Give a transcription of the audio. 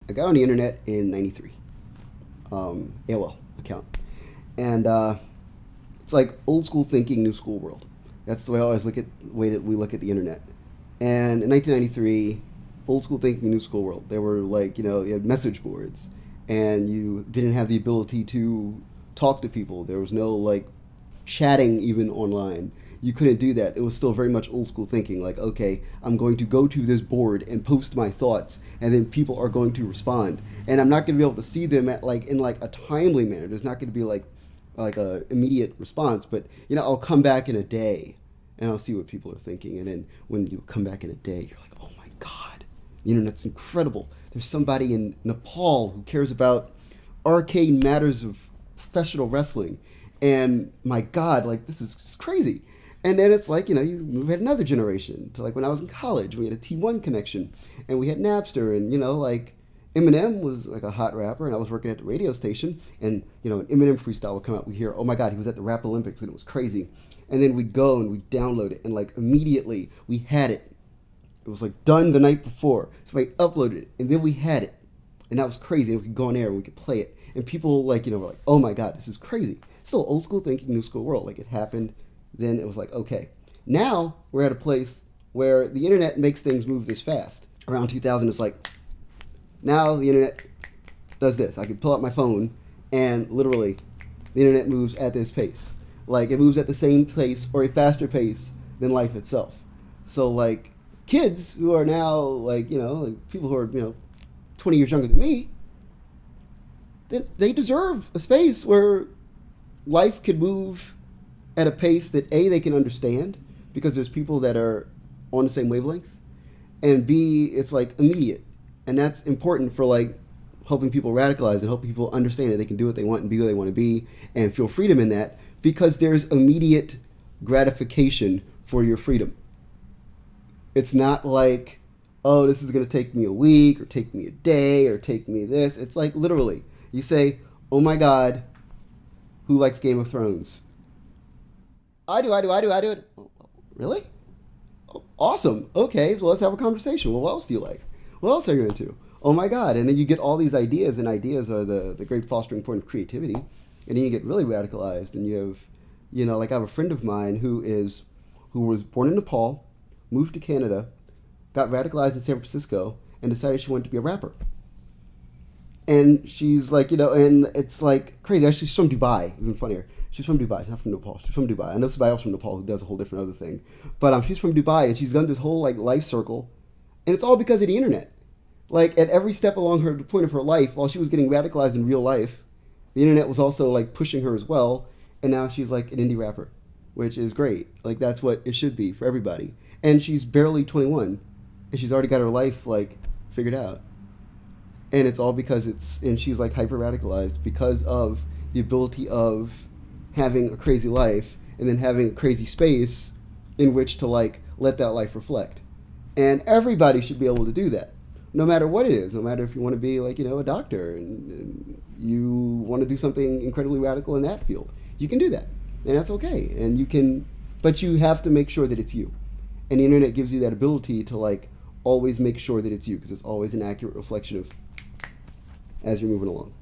I got on the internet in '93. AOL account, and it's like old school thinking, new school world. That's the way I always look at the way that we look at the internet. And in 1993, old school thinking, new school world. There were like you had message boards, and you didn't have the ability to talk to people. There was no like chatting even online. You couldn't do that. It was still very much old school thinking. Like, okay, I'm going to go to this board and post my thoughts, and then people are going to respond. And I'm not going to be able to see them at like in like a timely manner. There's not going to be like a immediate response, but I'll come back in a day, and I'll see what people are thinking. And then when you come back in a day, you're like, oh my god, the internet's incredible. There's somebody in Nepal who cares about arcane matters of professional wrestling, and my god, like this is crazy. And then it's like, you move ahead another generation to like when I was in college, we had a T1 connection, and we had Napster, and like Eminem was like a hot rapper, and I was working at the radio station, and an Eminem freestyle would come out. We hear, oh my god, he was at the Rap Olympics, and it was crazy. And then we'd go and we'd download it, and like immediately we had it. It was like done the night before, so I uploaded it, and then we had it, and that was crazy. And we could go on air and we could play it, and people like were like, oh my god, this is crazy. Still old school thinking, new school world. Like it happened. Then it was like, okay, now we're at a place where the internet makes things move this fast. Around 2000, it's like, now the internet does this. I can pull out my phone, and literally, the internet moves at this pace. Like, it moves at the same pace or a faster pace than life itself. So, like, kids who are now, like, like people who are, 20 years younger than me, they deserve a space where life could move at a pace that A, they can understand because there's people that are on the same wavelength, and B, it's like immediate. And that's important for like helping people radicalize and helping people understand that they can do what they want and be who they want to be and feel freedom in that, because there's immediate gratification for your freedom. It's not like, oh, this is going to take me a week or take me a day or take me this. It's like literally, you say, oh my God, who likes Game of Thrones? I do. Oh, really? Oh, awesome. Okay, so let's have a conversation. Well, what else do you like? What else are you into? Oh my God. And then you get all these ideas, and ideas are the great fostering point of creativity. And then you get really radicalized, and you have, like I have a friend of mine who was born in Nepal, moved to Canada, got radicalized in San Francisco, and decided she wanted to be a rapper. And she's like, and it's like crazy. Actually, she's from Dubai, even funnier. She's from Dubai. She's not from Nepal. She's from Dubai. I know somebody else from Nepal who does a whole different other thing. But she's from Dubai, and she's done this whole like life circle. And it's all because of the internet. Like at every step along her point of her life, while she was getting radicalized in real life, the internet was also like pushing her as well. And now she's like an indie rapper, which is great. Like that's what it should be for everybody. And she's barely 21, and she's already got her life like figured out. And it's all because and she's like hyper radicalized because of the ability of having a crazy life and then having a crazy space in which to like let that life reflect. And everybody should be able to do that, no matter what it is. No matter if you want to be like a doctor and you want to do something incredibly radical in that field, you can do that, and that's okay. And you can, but you have to make sure that it's you. And the internet gives you that ability to like always make sure that it's you, because it's always an accurate reflection of as you're moving along.